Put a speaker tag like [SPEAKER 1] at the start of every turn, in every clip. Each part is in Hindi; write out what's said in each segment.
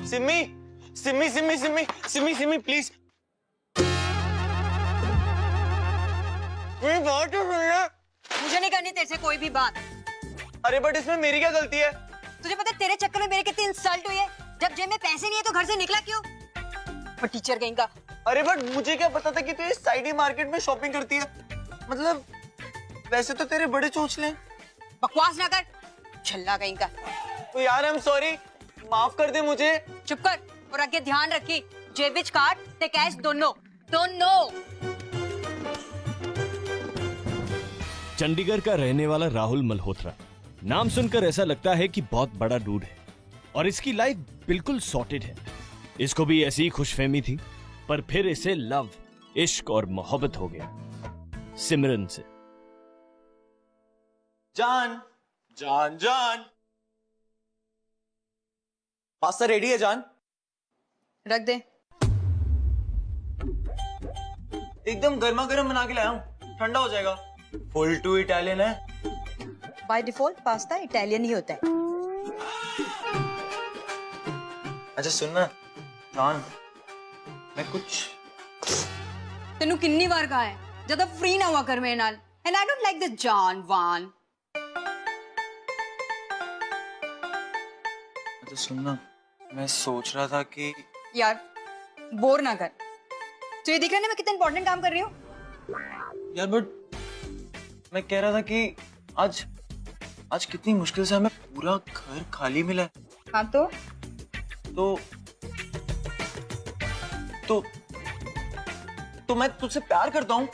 [SPEAKER 1] सिमी सिमी सिमी सिमी सिमी सिमी प्लीज मेरी बात तो सुन ले।
[SPEAKER 2] मुझे नहीं करनी तेरे से कोई भी बात।
[SPEAKER 1] अरे बट इसमें मेरी क्या गलती है?
[SPEAKER 2] तुझे पता है तेरे चक्कर में मेरे कितनी इंसल्ट हुई है? जब जेब में पैसे नहीं है तो घर से निकला क्यों? और टीचर कहीं का।
[SPEAKER 1] अरे बट मुझे क्या पता था कि तू इस साइडी मार्केट में शॉपिंग करती है। मतलब वैसे तो तेरे बड़े चोंचले।
[SPEAKER 2] बकवास ना कर, छल्ला कहीं का।
[SPEAKER 1] तो यार आई एम सॉरी, माफ कर दे मुझे।
[SPEAKER 2] चुप कर और आगे ध्यान रखी, जेब विच कार्ड ते कैश दोनों दोनों।
[SPEAKER 3] चंडीगढ़ का रहने वाला राहुल मल्होत्रा, नाम सुनकर ऐसा लगता है कि बहुत बड़ा डूड है और इसकी लाइफ बिल्कुल सॉर्टेड है। इसको भी ऐसी ही खुशफहमी थी, पर फिर इसे लव, इश्क और मोहब्बत हो गया सिमरन से।
[SPEAKER 1] जान जान जान, पास्ता रेडी है जान?
[SPEAKER 2] रख दे।
[SPEAKER 1] एकदम गर्मा गर्म बना के लाया हूँ, ठंडा हो जाएगा। फुल टू इटालियन है।
[SPEAKER 2] बाय डिफॉल्ट पास्ता इटालियन ही होता है।
[SPEAKER 1] अच्छा सुनना जान, मैं कुछ
[SPEAKER 2] तेनू कितनी बार कहा है ज्यादा फ्री ना हुआ कर मेरे नाल। And I don't like this जान वान।
[SPEAKER 1] अच्छा सुनना, मैं सोच रहा था कि
[SPEAKER 2] यार बोर ना कर। तो ये दिख रहा है ना मैं कितना इंपॉर्टेंट काम कर रही हूँ।
[SPEAKER 1] यार बट मैं कह रहा था कि आज आज कितनी मुश्किल से हमें पूरा घर खाली मिला है।
[SPEAKER 2] हाँ तो
[SPEAKER 1] तो तो मैं तुझसे प्यार करता हूँ।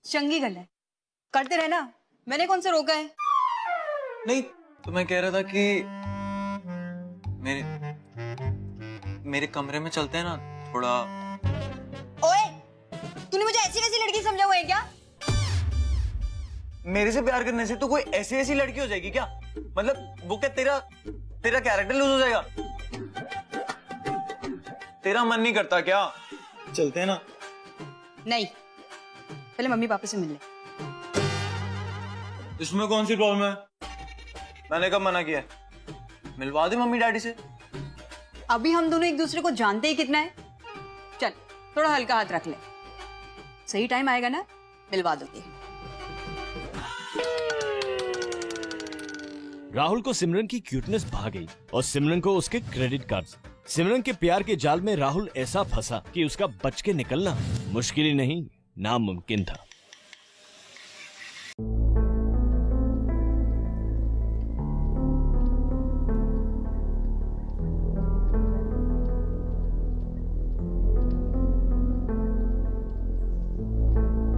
[SPEAKER 2] चंगी गल है, करते रहना, मैंने कौन सा रोका है।
[SPEAKER 1] नहीं तो मैं कह रहा था कि मेरे कमरे में चलते हैं ना थोड़ा।
[SPEAKER 2] ओए, तूने मुझे ऐसी वैसी लड़की समझा हुआ है क्या?
[SPEAKER 1] मेरे से प्यार करने से तो कोई ऐसी ऐसी लड़की हो जाएगी क्या? मतलब वो क्या तेरा कैरेक्टर लूज हो जाएगा? तेरा मन नहीं करता क्या? चलते हैं ना।
[SPEAKER 2] नहीं, पहले मम्मी पापा से मिल ले।
[SPEAKER 1] इसमें कौन सी प्रॉब्लम है? मैंने कब मना किया है? मिलवा दे मम्मी डैडी से।
[SPEAKER 2] अभी हम दोनों एक दूसरे को जानते ही कितना है। चल थोड़ा हल्का हाथ रख ले, सही टाइम आएगा ना मिलवा दूंगी।
[SPEAKER 3] राहुल को सिमरन की क्यूटनेस भा गई और सिमरन को उसके क्रेडिट कार्ड्स। सिमरन के प्यार के जाल में राहुल ऐसा फंसा कि उसका बच के निकलना मुश्किल ही नहीं, नामुमकिन था।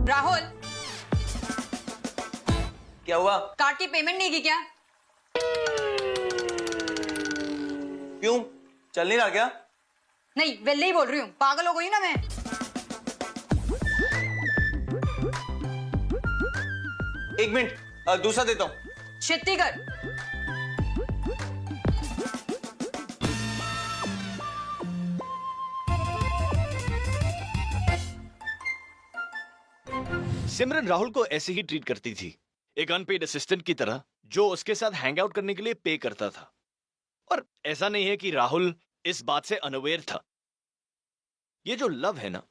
[SPEAKER 2] राहुल,
[SPEAKER 1] क्या हुआ?
[SPEAKER 2] कार्ड की पेमेंट नहीं की क्या?
[SPEAKER 1] क्यों, चल नहीं रहा क्या?
[SPEAKER 2] नहीं, वेले ही बोल रही हूँ, पागल हो गई ना मैं।
[SPEAKER 1] एक मिनट, दूसरा देता हूँ।
[SPEAKER 2] छत्तीसगढ़।
[SPEAKER 3] सिमरन राहुल को ऐसे ही ट्रीट करती थी, एक अनपेड असिस्टेंट की तरह जो उसके साथ हैंग आउट करने के लिए पे करता था। और ऐसा नहीं है कि राहुल इस बात से अनअवेयर था। ये जो लव है ना,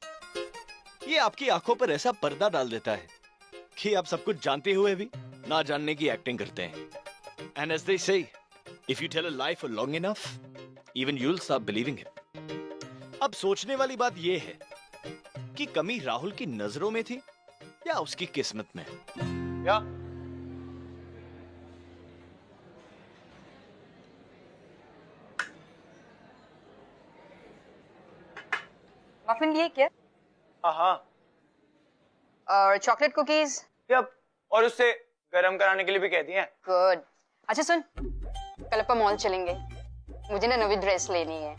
[SPEAKER 3] ये आपकी आंखों पर ऐसा पर्दा डाल देता है कि आप सब कुछ जानते हुए भी ना जानने की एक्टिंग करते हैं। And as they say, if you tell a lie for long enough, even you'll start believing it। अब सोचने वाली बात यह है कि कमी राहुल की नजरों में थी या उसकी किस्मत में।
[SPEAKER 1] क्या?
[SPEAKER 2] मफिन लिए क्या?
[SPEAKER 1] हाँ
[SPEAKER 2] और चॉकलेट कुकीज।
[SPEAKER 1] यप, और उससे गरम कराने के लिए भी कहती हैं।
[SPEAKER 2] गुड। अच्छा सुन, कल अपन मॉल चलेंगे, मुझे ना नवी ड्रेस लेनी है।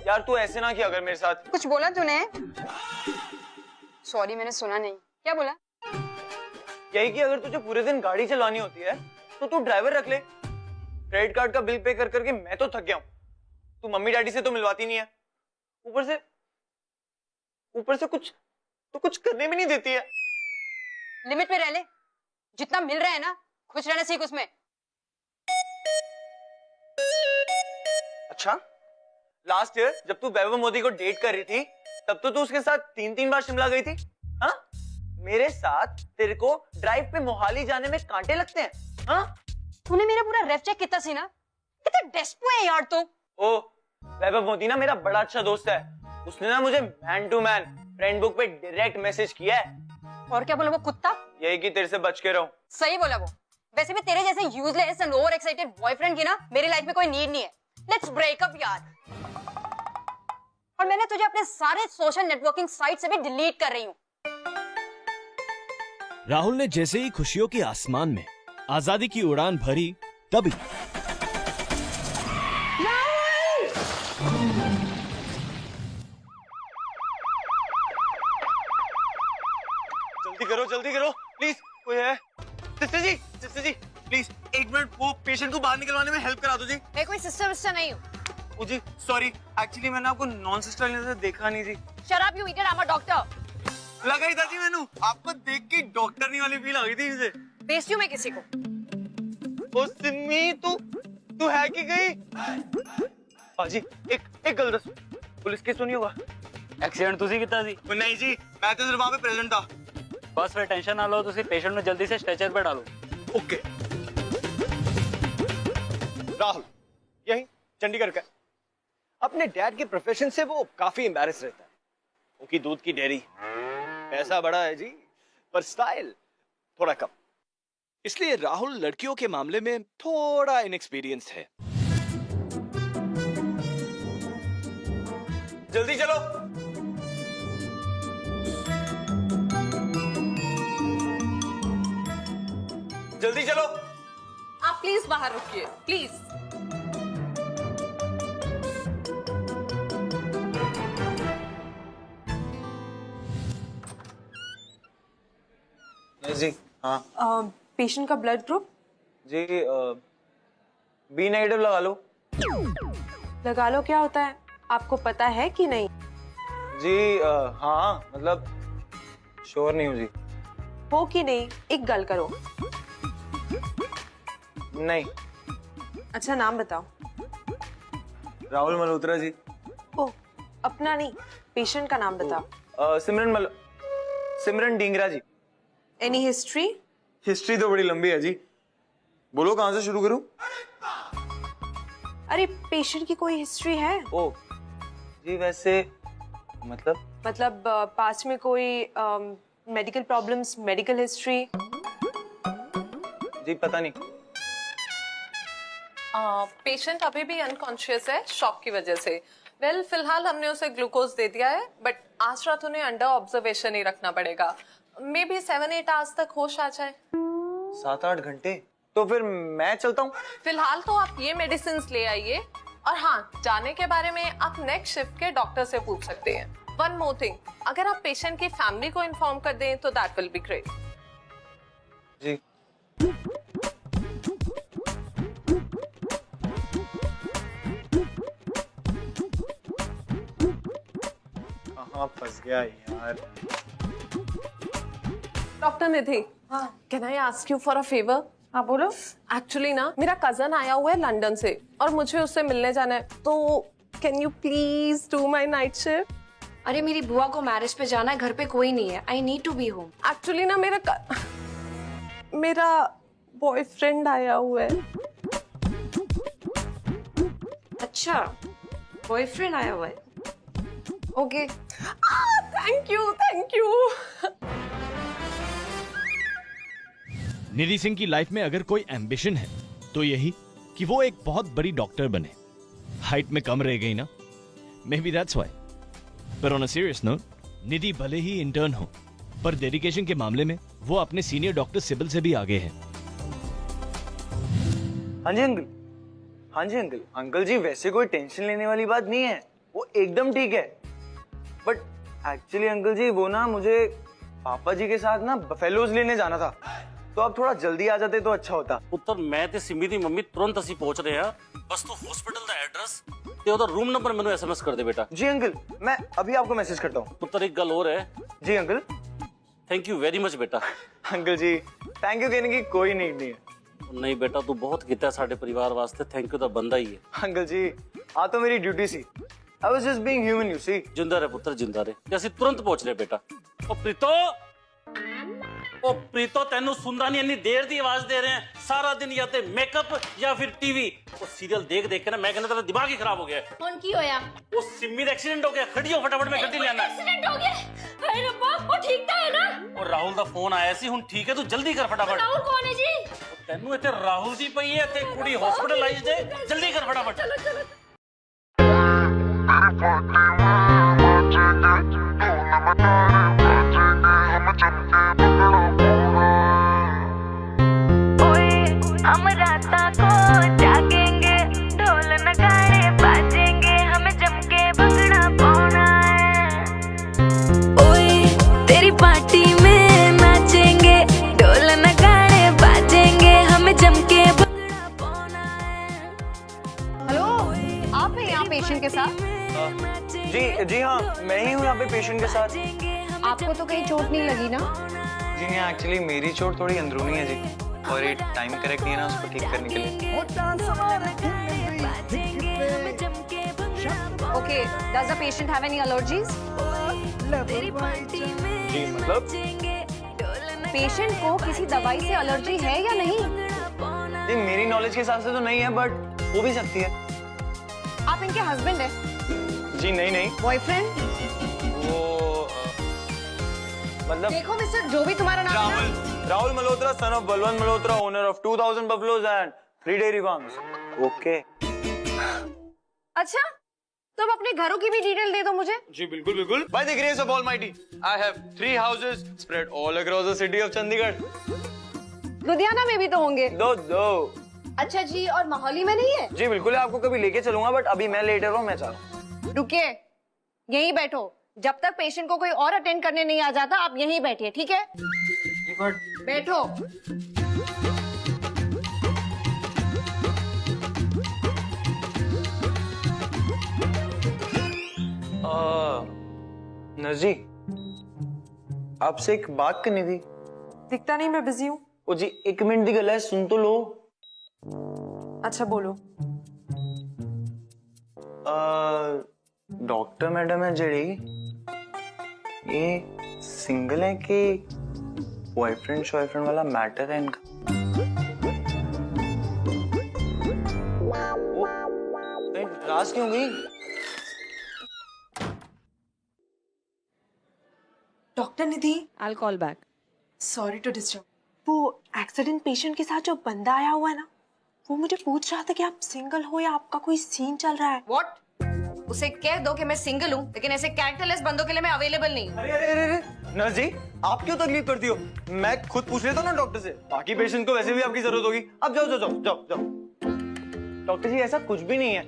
[SPEAKER 1] यार तू ऐसे ना किया अगर मेरे साथ।
[SPEAKER 2] कुछ बोला तूने? सॉरी मैंने सुना नहीं। क्या बोला?
[SPEAKER 1] यही कि अगर तुझे पूरे दिन गाड़ी चलानी होती है तो तू ड्राइवर रख ले। क्रेडिट कार्ड का बिल पे कर करके मैं तो थक गया हूँ। तू मम्मी डैडी से तो मिलवाती नहीं है, ऊपर से कुछ करने भी नहीं देती है।
[SPEAKER 2] लिमिट में रह ले, जितना मिल रहा है ना खुश रहना सीख उसमें।
[SPEAKER 1] अच्छा, लास्ट ईयर जब तू वैभव मोदी को डेट कर रही थी तब तो तू उसके साथ 3-3 बार शिमला गई थी। हाँ, मेरे साथ तेरे को ड्राइव पे मोहाली जाने में कांटे लगते हैं। हाँ,
[SPEAKER 2] तूने मेरा पूरा रेफ चेक कितना सी ना, कितना डेस्पो है यार तू।
[SPEAKER 1] ओ, वैभव मोदी ना मेरा बड़ा अच्छा दोस्त है, उसने ना मुझे man to man friend book पे डायरेक्ट मैसेज किया है।
[SPEAKER 2] और क्या बोला वो कुत्ता?
[SPEAKER 1] यही कि तेरे से बच के रहूं।
[SPEAKER 2] सही बोला वो। वैसे भी तेरे जैसे useless and over excited boyfriend की ना मेरी लाइफ में कोई नीड नहीं है। लेट्स ब्रेक अप यार। और मैंने तुझे अपने सारे सोशल नेटवर्किंग साइट से भी डिलीट कर रही हूँ।
[SPEAKER 3] राहुल ने जैसे ही खुशियों के आसमान में आजादी की उड़ान भरी, तभी
[SPEAKER 1] जल्दी करो प्लीज, कोई है? सिस्टर जी प्लीज 1 मिनट, वो पेशेंट को बाहर निकलवाने में हेल्प करा दो जी।
[SPEAKER 2] मैं कोई सिस्टर विस्टर नहीं हूँ।
[SPEAKER 1] ओ जी सॉरी, एक्चुअली मैंने आपको नॉन सिस्टर लेने से देखा नहीं जी।
[SPEAKER 2] Shut up you idiot, I am a doctor.
[SPEAKER 1] लगा ही था जी मैंने, आपको देख के डॉक्टर नहीं वाली फील आ गई थी मुझे।
[SPEAKER 2] बेचती हूँ मैं किसी को।
[SPEAKER 1] ओ सिमी, तू है कि गई? पाजी एक गल दस, पुलिस केस तो नहीं होगा?
[SPEAKER 4] एक्सीडेंट ਤੁਸੀਂ ਕੀਤਾ ਸੀ?
[SPEAKER 1] नहीं जी, मैं तो सिर्फ वहां पे प्रेजेंट था।
[SPEAKER 4] बस फिर टेंशन ना लो, ਤੁਸੀਂ पेशेंट ਨੂੰ जल्दी से स्ट्रेचर पे डालो।
[SPEAKER 1] ओके।
[SPEAKER 3] राहुल यही चंडीगढ़ का, अपने डैड के प्रोफेशन से वो काफी एम्बैरेस रहता है। उनकी दूध की डेयरी, पैसा बड़ा है जी पर स्टाइल थोड़ा कम, इसलिए राहुल लड़कियों के मामले में थोड़ा इनएक्सपीरियंस्ड है।
[SPEAKER 1] जल्दी चलो। जल्दी चलो।
[SPEAKER 5] आप प्लीज बाहर रुकिए, प्लीज।
[SPEAKER 1] जी हाँ
[SPEAKER 5] पेशेंट का ब्लड ग्रुप
[SPEAKER 1] जी, बी नेगेटिव लगा लो।
[SPEAKER 5] लगा लो, क्या होता है आपको पता है कि नहीं?
[SPEAKER 1] जी हाँ, मतलब श्योर नहीं हूँ जी।
[SPEAKER 5] हो कि नहीं, एक गल करो।
[SPEAKER 1] नहीं।
[SPEAKER 5] अच्छा नाम बताओ।
[SPEAKER 1] राहुल मल्होत्रा जी।
[SPEAKER 5] ओह, अपना नहीं, पेशेंट का नाम बताओ।
[SPEAKER 1] Simran Dhingra ji.
[SPEAKER 5] Any history?
[SPEAKER 1] History तो बड़ी लंबी है जी, बोलो कहाँ से शुरू करूं?
[SPEAKER 5] अरे पेशेंट की कोई हिस्ट्री है?
[SPEAKER 1] ओ जी, वैसे मतलब
[SPEAKER 5] पास्ट में कोई मेडिकल प्रॉब्लम्स, मेडिकल हिस्ट्री?
[SPEAKER 1] जी पता नहीं।
[SPEAKER 6] पेशेंट अभी भी अनकॉन्शियस है शॉक की वजह से। वेल फिलहाल हमने उसे ग्लूकोज दे दिया है, बट आज रात उन्हें अंडर ऑब्जर्वेशन ही रखना पड़ेगा। मे बी 7-8 आवर्स तक होश आ जाए।
[SPEAKER 1] 7-8 घंटे? तो फिर मैं चलता हूँ।
[SPEAKER 6] फिलहाल तो आप ये मेडिसिन ले आइए, और हाँ, जाने के बारे में आप नेक्स्ट शिफ्ट के डॉक्टर से पूछ सकते हैं। वन मोर थिंग, अगर आप पेशेंट की फैमिली को इन्फॉर्म कर दें तो दैट विल बी ग्रेट।
[SPEAKER 1] जी कहाँ फंस गया यार।
[SPEAKER 6] Doctor Nidhi, can I ask you for a favour?
[SPEAKER 5] हाँ बोलो।
[SPEAKER 6] एक्चुअली ना मेरा कजन आया हुआ है लंदन से और मुझे उससे मिलने जाना है, तो can you please do my night shift?
[SPEAKER 7] अरे मेरी बुआ को मैरिज पे जाना है, घर पे कोई नहीं है। I need to be home.
[SPEAKER 6] Actually ना मेरा बॉयफ्रेंड आया हुआ है।
[SPEAKER 7] अच्छा, बॉयफ्रेंड आया हुआ है। Okay.
[SPEAKER 6] Thank you.
[SPEAKER 3] Nidhi Singh की लाइफ में अगर कोई एम्बिशन है तो यही कि वो एक बहुत बड़ी डॉक्टर बने। हाइट में कम रह गई ना, मे बी दैट्स व्हाई। पर ऑन अ सीरियस नोट, निधि भले ही इंटर्न हो पर डेडिकेशन के मामले में वो अपने सीनियर डॉक्टर सिबिल से भी आगे है।
[SPEAKER 1] हाँ जी अंकल, हाँ जी अंकल। अंकल जी वैसे कोई टेंशन लेने वाली बात नहीं है, वो एकदम ठीक है। बट एक्चुअली अंकल जी वो ना मुझे पापा जी के साथ ना बफेलोज लेने जाना था, तो आप थोड़ा जल्दी आ जाते तो अच्छा होता।
[SPEAKER 4] ਪੁੱਤਰ ਮੈਂ ਤੇ ਸਿੰਮੀ ਦੀ ਮੰਮੀ ਤੁਰੰਤ ਅਸੀਂ ਪਹੁੰਚ ਰਹੇ ਹਾਂ। ਬਸ ਤੂੰ ਹਸਪੀਟਲ ਦਾ ਐਡਰੈਸ ਤੇ ਉਹਦਾ ਰੂਮ ਨੰਬਰ ਮੈਨੂੰ ਐਸਐਮਐਸ ਕਰ ਦੇ ਬੇਟਾ।
[SPEAKER 1] जी अंकल, मैं अभी आपको मैसेज करता हूँ।
[SPEAKER 4] ਪੁੱਤਰ ਇੱਕ ਗੱਲ ਹੋਰ ਹੈ।
[SPEAKER 1] जी uncle.
[SPEAKER 4] Thank you very much बेटा।
[SPEAKER 1] अंकल जी थैंक यू कहने की कोई नीड नहीं है।
[SPEAKER 4] नहीं बेटा, तू बहुत ਕੀਤਾ ਸਾਡੇ ਪਰਿਵਾਰ ਵਾਸਤੇ। थैंक यू ਦਾ ਬੰਦਾ ਹੀ ਹੈ।
[SPEAKER 1] अंकल जी हाँ तो मेरी ड्यूटी सी। I was just being human, you see.
[SPEAKER 4] जिंदा रहे पुत्र जिंदा रहे ते ਅਸੀਂ ਤੁਰੰਤ ਪਹੁੰਚ ਰਹੇ ਬੇਟਾ। ਉਹ ਪ੍ਰੀਤੋ ਤੈਨੂੰ ਸੁਣਦਾ ਨਹੀਂ, ਇੰਨੀ ਦੇਰ ਦੀ ਆਵਾਜ਼ ਦੇ ਰਹੇ ਹੈ ਸਾਰਾ ਦਿਨ, ਜਾਂ ਤੇ ਮੇਕਅਪ ਜਾਂ ਫਿਰ ਟੀਵੀ। ਉਹ ਸੀਰੀਅਲ ਦੇਖ ਦੇਖ ਕੇ ਨਾ ਮੈਂ ਕਹਿੰਦਾ ਤੇਰਾ ਦਿਮਾਗ ਹੀ ਖਰਾਬ ਹੋ ਗਿਆ ਹੈ।
[SPEAKER 7] कौन की होया
[SPEAKER 4] ਉਹ ਸਿੰਮੀ ਦਾ ਐਕਸੀਡੈਂਟ ਹੋ ਗਿਆ, ਖੜੀ ਹੋ ਫਟਾਫਟ, ਮੈਂ ਗੱਡੀ ਲੈਣਾ।
[SPEAKER 7] एक्सीडेंट हो गया? हाय रब्बा, वो ठीक तो है ना?
[SPEAKER 4] ਉਹ ਰਾਹੁਲ ਦਾ ਫੋਨ ਆਇਆ ਸੀ, ਹੁਣ ਠੀਕ ਹੈ, ਤੂੰ ਜਲਦੀ ਕਰ ਫਟਾਫਟ।
[SPEAKER 7] राहुल कौन है जी?
[SPEAKER 4] ਤੈਨੂੰ ਇੱਥੇ ਰਾਹੁਲ ਦੀ ਪਈ ਹੈ ਤੇ ਕੁੜੀ ਹਸਪੀਟਲਾਈਜ਼ਡ ਹੈ, ਜਲਦੀ ਕਰ ਫਟਾਫਟ।
[SPEAKER 7] चलो चलो।
[SPEAKER 8] हम राता को जागेंगे, ढोल नगाड़े बाजेंगे, हमें जम के भंगड़ा पाना है। ओए तेरी पार्टी में नाचेंगे, ढोल नगाड़े बाजेंगे, हमें जम के भंगड़ा पाना है।
[SPEAKER 2] हेलो, आप हैं यहाँ पेशेंट के साथ?
[SPEAKER 1] जी हाँ, मैं ही हूँ यहाँ पे पेशेंट के साथ।
[SPEAKER 7] आपको तो कहीं चोट नहीं लगी ना?
[SPEAKER 1] जी नहीं, एक्चुअली मेरी चोट थोड़ी अंदरूनी है जी, और ये टाइम करेक्ट नहीं है ना उसको ठीक करने के लिए।
[SPEAKER 2] Okay, does the patient have any allergies?
[SPEAKER 1] जी मतलब?
[SPEAKER 2] पेशेंट को किसी दवाई से एलर्जी है या नहीं?
[SPEAKER 1] जी मेरी नॉलेज के हिसाब से तो नहीं है, बट हो भी सकती है।
[SPEAKER 2] आप इनके हस्बैंड हैं?
[SPEAKER 1] जी नहीं,
[SPEAKER 2] बॉयफ्रेंड?
[SPEAKER 1] वो मतलब
[SPEAKER 2] देखो मिस्टर, जो भी तुम्हारा नाम है।
[SPEAKER 1] Rahul Malhotra, son of Balwant Malhotra, owner of 2000 buffaloes and 3 dairy farms। Okay.
[SPEAKER 2] अच्छा, तो अब अपने घरों की भी डिटेल दे दो मुझे।
[SPEAKER 1] जी बिल्कुल। By the grace of Almighty, I have 3 houses spread all across the city of Chandigarh.
[SPEAKER 2] Ludhiana में भी तो होंगे।
[SPEAKER 1] दो।
[SPEAKER 2] अच्छा जी, और मोहाली में नहीं है?
[SPEAKER 1] जी बिल्कुल, आपको कभी लेके चलूंगा, बट अभी मैं लेट रहा हूँ, मैं चाह।
[SPEAKER 2] रुकिए, यहीं बैठो। जब तक पेशेंट को कोई और अटेंड करने नहीं आ जाता, आप यहीं बैठिए, ठीक है? बैठो।
[SPEAKER 1] नर्स जी, आपसे एक बात करनी थी।
[SPEAKER 5] दिखता नहीं, मैं बिजी हूँ।
[SPEAKER 1] ओ जी, 1 मिनट दी गल है, सुन तो लो।
[SPEAKER 5] अच्छा बोलो।
[SPEAKER 1] डॉक्टर मैडम है जड़ी, ये सिंगल है कि बॉयफ्रेंड शॉयफ्रेंड वाला मैटर है इनका? वो नाराज क्यों गई?
[SPEAKER 5] Doctor Nidhi,
[SPEAKER 7] I'll call back.
[SPEAKER 5] Sorry to disturb. वो एक्सीडेंट पेशेंट के साथ जो बंदा आया हुआ है ना, वो मुझे पूछ रहा था कि आप सिंगल हो या आपका कोई सीन चल रहा है।
[SPEAKER 2] What? उसे कह दो कि मैं सिंगल हूँ, लेकिन ऐसे कैरेक्टरलेस बंदों के लिए मैं अवेलेबल नहीं हूँ।
[SPEAKER 1] अरे नर्स जी, आप क्यों तकलीफ करती हो? मैं खुद पूछ लेता ना डॉक्टर से। बाकी पेशेंट को वैसे भी आपकी जरूरत होगी। अब जाओ। डॉक्टर जी, ऐसा कुछ भी नहीं है।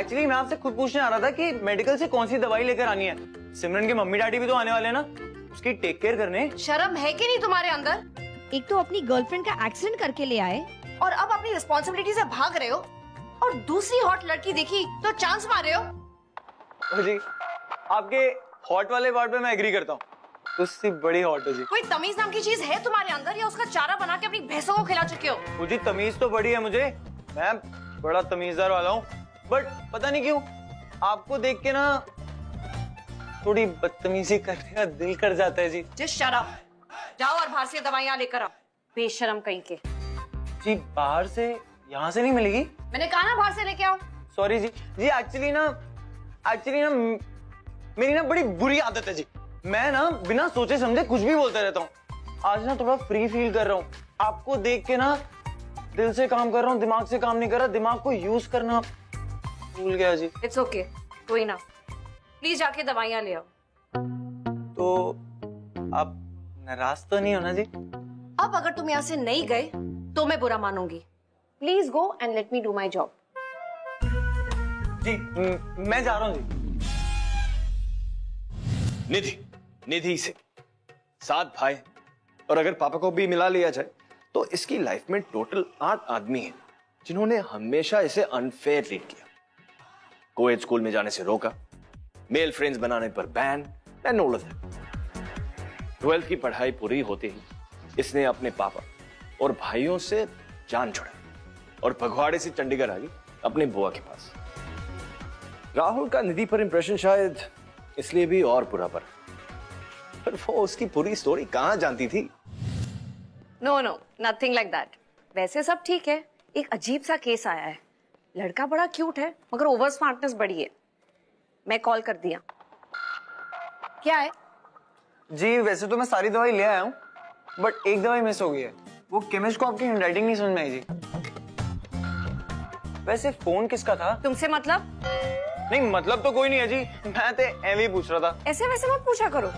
[SPEAKER 1] एक्चुअली मैं आपसे खुद पूछने आ रहा था कि मेडिकल से कौन सी दवाई लेकर आनी है। सिमरन के मम्मी डैडी भी तो आने वाले हैं ना, उसकी टेक केयर करने।
[SPEAKER 2] शर्म है कि नहीं तुम्हारे अंदर?
[SPEAKER 9] एक तो अपनी गर्लफ्रेंड का एक्सीडेंट करके ले आए,
[SPEAKER 2] और अब अपनी रिस्पॉन्सिबिलिटी से भाग रहे हो, और दूसरी हॉट लड़की देखी तो चांस मार रहे हो।
[SPEAKER 1] ओ जी, आपके हॉट वाले पार्ट पे मैं एग्री करता हूँ, उससे बड़ी हॉट है जी।
[SPEAKER 2] कोई तमीज नाम की चीज है तुम्हारे अंदर, या उसका चारा बना के अपनी भैंसों को खिला चुके हो?
[SPEAKER 1] मुझे तमीज तो बड़ी है, मुझे, मैं बड़ा तमीजदार वाला हूँ, बट पता नहीं क्यों आपको देख के ना थोड़ी बदतमीजी करने का दिल कर जाता है जी।
[SPEAKER 2] Just shut up. जाओ और बाहर से दवाइयां लेकर आओ, बेशरम कहीं के।
[SPEAKER 1] जी बाहर से, यहाँ से नहीं मिलेगी?
[SPEAKER 2] मैंने कहा ना बाहर से लेके आओ।
[SPEAKER 1] सॉरी जी। जी एक्चुअली ना मेरी ना बड़ी बुरी आदत है जी, मैं ना बिना सोचे समझे कुछ भी बोलता रहता हूँ। आज ना थोड़ा फ्री फील कर रहा हूँ, आपको देख के ना दिल से काम कर रहा हूँ, दिमाग से काम नहीं कर रहा, दिमाग को यूज करना भूल गया जी।
[SPEAKER 2] इट्स ओके, कोई ना, प्लीज जाके दवाइयां ले आओ।
[SPEAKER 1] तो आप नाराज तो नहीं हो ना जी?
[SPEAKER 2] अब अगर तुम यहाँ से नहीं गए तो मैं बुरा मानूंगी। Please go and let me do my job.
[SPEAKER 1] जी मैं जा रहा हूँ जी।
[SPEAKER 3] निधि से 7 भाई, और अगर पापा को भी मिला लिया जाए तो इसकी लाइफ में टोटल 8 आदमी हैं जिन्होंने हमेशा इसे अनफेयर ट्रीट किया। कोएड स्कूल में जाने से रोका, मेल फ्रेंड्स बनाने पर ban and all of that. 12th की पढ़ाई पूरी होते ही इसने अपने पापा और भाइयों से जान छुड़ाई और भगवाड़े से चंडीगढ़ आ गई अपने बुआ के पास। राहुल का निधि पर इंप्रेशन शायद इसलिए भी और बुरा पर वो उसकी पूरी स्टोरी कहाँ जानती थी?
[SPEAKER 7] No no, nothing like that. वैसे सब ठीक है, एक अजीब सा केस आया है। लड़का बड़ा क्यूट है मगर ओवर स्मार्टनेस बड़ी है। मैं कॉल कर दिया। क्या है?
[SPEAKER 1] जी वैसे तो मैं सारी दवाई ले आया हूँ, बट एक दवाई मिस हो गई है। वो केमिस्ट को आपकी हैंडराइटिंग नहीं समझ में आई जी। वैसे फोन किसका था?
[SPEAKER 7] तुमसे मतलब?
[SPEAKER 1] नहीं मतलब तो कोई नहीं है जी, मैं तो एवं ही पूछ रहा था।
[SPEAKER 7] ऐसे वैसे मत पूछा करो।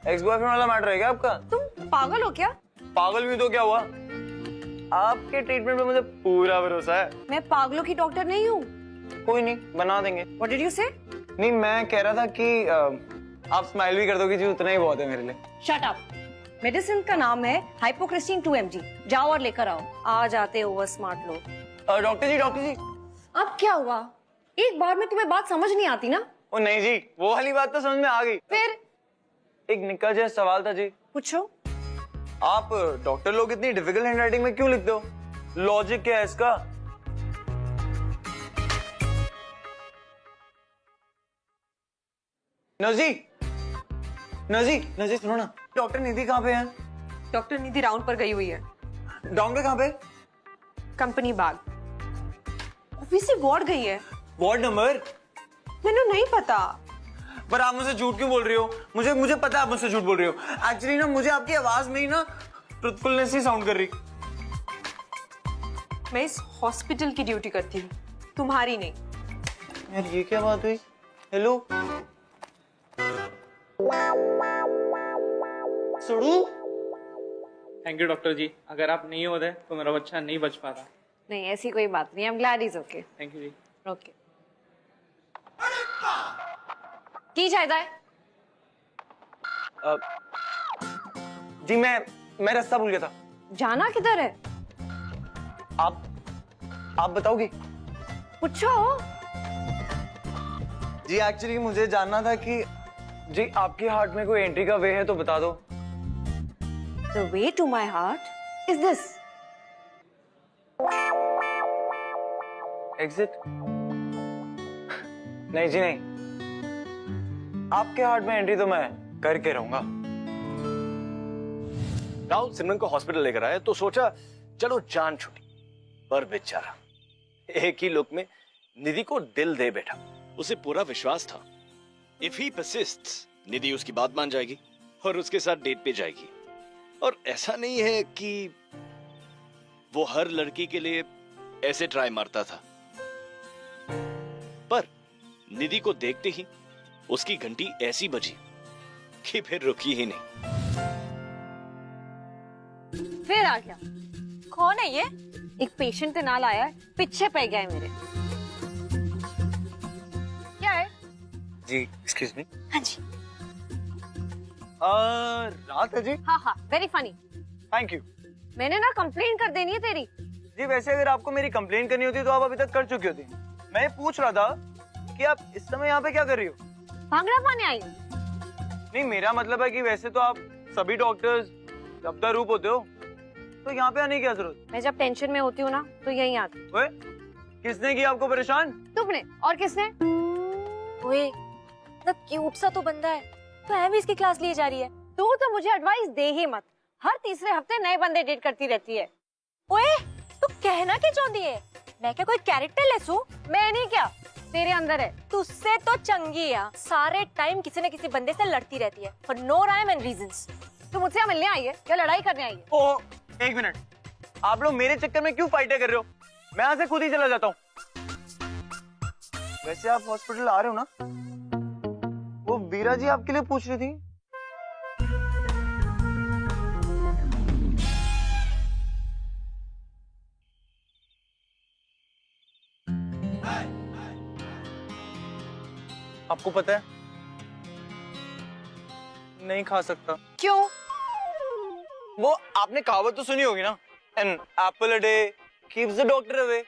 [SPEAKER 1] एक्स बॉयफ्रेंड वाला मैटर है क्या आपका?
[SPEAKER 7] तुम पागल हो क्या?
[SPEAKER 1] पागल भी तो क्या हुआ, आपके ट्रीटमेंट पे मुझे पूरा भरोसा है।
[SPEAKER 7] मैं पागलों की डॉक्टर नहीं हूँ।
[SPEAKER 1] कोई नहीं, बना देंगे।
[SPEAKER 7] What did you say?
[SPEAKER 1] नहीं मैं कह रहा था कि आप स्माइल भी कर दोगे जी, उतना ही बहुत है मेरे लिए।
[SPEAKER 7] Shut up. मेडिसिन का नाम है हाइपोक्रिस्टीन 2 mg। जाओ और लेकर आओ। आ जाते ओवर स्मार्ट लोग।
[SPEAKER 1] डॉक्टर जी
[SPEAKER 7] अब क्या हुआ? एक बार में तुम्हें बात समझ नहीं आती ना?
[SPEAKER 1] ओ नहीं जी, वो वाली बात तो समझ में आ गई।
[SPEAKER 7] फिर
[SPEAKER 1] एक निक्का जैसा सवाल था जी।
[SPEAKER 7] पूछो।
[SPEAKER 1] आप डॉक्टर लोग इतनी डिफिकल्ट हैंडराइटिंग में क्यों लिखते हो? लॉजिक क्या है इसका? नजी सुनो ना, डॉक्टर निधि कहाँ पे है?
[SPEAKER 5] डॉक्टर निधि राउंड पर गई हुई है।
[SPEAKER 1] राउंड पे कहाँ पे?
[SPEAKER 5] कंपनी बाग। ऑब्वियसली वार्ड गई है।
[SPEAKER 1] Ward number?
[SPEAKER 5] मैंने नहीं पता।
[SPEAKER 1] पर आप मुझसे झूठ क्यों बोल रही हो? मुझे पता है आप मुझसे झूठ बोल रही हो। एक्चुअली ना मुझे आपकी आवाज में ही ना ट्रुथफुलनेस ही साउंड कर रही।
[SPEAKER 5] मैं इस हॉस्पिटल की ड्यूटी करती हूँ, तुम्हारी नहीं।
[SPEAKER 1] यार ये क्या बात हुई? हेलो सुडू।
[SPEAKER 10] थैंक यू डॉक्टर जी, अगर आप नहीं होते तो मेरा बच्चा नहीं बच पाता।
[SPEAKER 7] नहीं ऐसी कोई बात नहीं। I am glad is okay.
[SPEAKER 10] Thank you जी।
[SPEAKER 7] ओके। की चाहता है?
[SPEAKER 1] जी मैं रास्ता भूल गया था।
[SPEAKER 7] जाना किधर है?
[SPEAKER 1] आप बताओगे?
[SPEAKER 7] पूछो।
[SPEAKER 1] जी एक्चुअली मुझे जानना था कि जी आपके हार्ट में कोई एंट्री का वे है तो बता दो।
[SPEAKER 7] The way to my heart is this.
[SPEAKER 1] Exit? नहीं जी नहीं, आपके हार्ट में एंट्री तो मैं करके रहूंगा।
[SPEAKER 3] राहुल सिमरन को हॉस्पिटल लेकर आया तो सोचा चलो जान छुटी, पर बेचारा एक ही लुक में निधि को दिल दे बैठा। उसे पूरा विश्वास था इफ ही persists, निधि उसकी बात मान जाएगी और उसके साथ डेट पे जाएगी। और ऐसा नहीं है कि वो हर लड़की के लिए ऐसे ट्राई मारता था, पर निधि को देखते ही उसकी घंटी ऐसी बजी कि फिर रुकी ही नहीं।
[SPEAKER 7] फिर आ गया। कौन है ये? एक पेशेंट के नाल आया है, पीछे पड़ गया है मेरे। क्या है?
[SPEAKER 1] जी एक्सक्यूज मी।
[SPEAKER 7] हाँ जी।
[SPEAKER 1] रात है जी।
[SPEAKER 7] हाँ वेरी फनी।
[SPEAKER 1] Thank you.
[SPEAKER 7] मैंने ना कंप्लेन कर देनी है तेरी।
[SPEAKER 1] जी वैसे अगर आपको मेरी कंप्लेन करनी होती तो आप अभी तक कर चुकी होती। मैं ये पूछ रहा था कि आप इस समय यहाँ पे क्या कर रही हो?
[SPEAKER 7] भांगड़ा पाने आई हूँ।
[SPEAKER 1] नहीं मेरा मतलब है कि वैसे तो आप सभी डॉक्टर्स जब्ता रूप होते हो, तो यहाँ पे आने की क्या जरूरत?
[SPEAKER 7] मैं जब टेंशन में होती हूँ ना तो यहीं आती।
[SPEAKER 1] ओए, किसने किया आपको परेशान?
[SPEAKER 7] तुमने। और किसने? ओए, इतना क्यूट सा तो बंदा है, तो है भी इसकी क्लास लिए जा रही है। तू तो मुझे एडवाइस दे ही मत। हर तीसरे हफ्ते नए बंदे डेट करती रहती है। ओए, तू कहना क्या चाहती है? मैं क्या कोई कैरेक्टर लेस हूँ? मैं नहीं, क्या तेरे अंदर है। तुझसे तो चंगी है, सारे टाइम किसी न किसी बंदे से लड़ती रहती है for no rhyme and reasons. तू मुझसे यहाँ मिलने आई है या लड़ाई करने आई है?
[SPEAKER 1] ओह एक मिनट, आप लोग मेरे चक्कर में क्यों फाइटें कर रहे हो? मैं यहाँ से खुद ही चला जाता हूँ। वैसे आप हॉस्पिटल आ रहे हो ना? वो वीरा जी आपके लिए पूछ रही थी। आपको पता है नहीं खा सकता।
[SPEAKER 7] क्यों?
[SPEAKER 1] वो आपने कहावत तो सुनी होगी ना, an apple a day keeps the doctor away.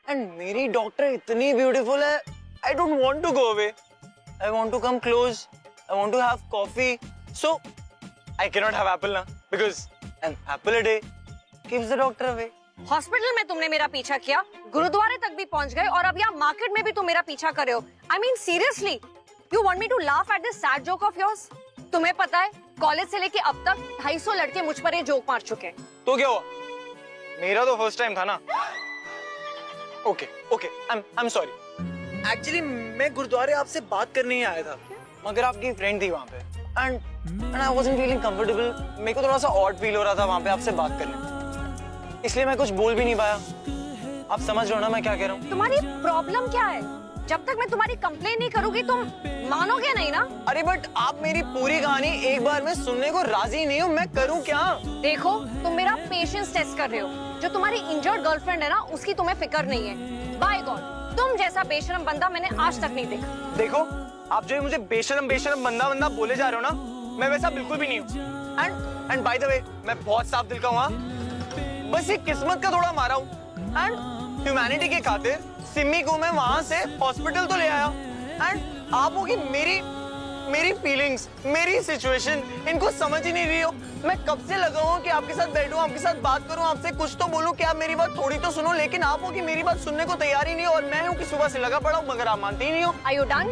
[SPEAKER 1] And मेरी डॉक्टर इतनी ब्यूटीफुल है, I don't want to go away, I want to come close, I want to have coffee, so I can not have apple ना, because an apple a day keeps the doctor away.
[SPEAKER 7] Hospital में तुमने मेरा पीछा किया, गुरुद्वारे तक भी पहुंच गए और अब यहाँ मार्केट में भी तुम मेरा पीछा कर रहे हो। I mean seriously, you want me to laugh at this sad joke of yours? तुम्हें पता है कॉलेज से लेके अब तक 250 लड़के मुझ पर ये जोक मार चुके हैं।
[SPEAKER 1] तो क्या हुआ? मेरा तो फर्स्ट टाइम था ना। Okay okay, I am sorry. Actually मैं गुरुद्वारे आपसे बात करने ही आया था, मगर आपकी फ्रेंड थी वहाँ पे and I wasn't feeling comfortable. मेरे को थोड़ा सा ऑड फील हो रहा था वहाँ पे आपसे बात करने में, इसलिए मैं कुछ बोल भी नहीं पाया। आप समझ रहे हो ना मैं क्या कह रहा हूँ?
[SPEAKER 7] तुम्हारी प्रॉब्लम क्या है? जब तक मैं तुम्हारी कंप्लेन नहीं करूंगी तुम मानोगे नहीं ना?
[SPEAKER 1] अरे बट आप मेरी पूरी कहानी एक बार में सुनने को राजी नहीं हो, मैं करूँ क्या?
[SPEAKER 7] देखो तुम मेरा पेशेंस टेस्ट कर रहे हो। जो तुम्हारी इंजर्ड गर्लफ्रेंड है ना, उसकी तुम्हें फिक्र नहीं है। बाय गॉड, तुम जैसा बेशरम बंदा मैंने आज तक नहीं देखा।
[SPEAKER 1] देखो आप जो मुझे बेशरम बेशरम बंदा बोले जा रहे हो ना, मैं वैसा बिल्कुल भी नहीं हूँ। एंड बाय द वे मैं बहुत साफ दिल का हूँ, बस ये किस्मत का थोड़ा मारा हूँ। एंड ह्यूमैनिटी के खातिर सिमी को मैं वहां से हॉस्पिटल तो ले आया। एंड आप होगी मेरी फीलिंग्स, मेरी सिचुएशन इनको समझ ही नहीं रही हो। मैं कब से लगा हूँ कि आपके साथ बैठूं, आपके साथ बात करूं, आपसे कुछ तो बोलूं कि आप मेरी बात थोड़ी तो सुनो, लेकिन आप हो कि मेरी बात सुनने को तैयार ही नहीं हो। और मैं हूँ कि सुबह से लगा पड़ा हूँ मगर आप मानती ही नहीं हो।
[SPEAKER 7] Are you done?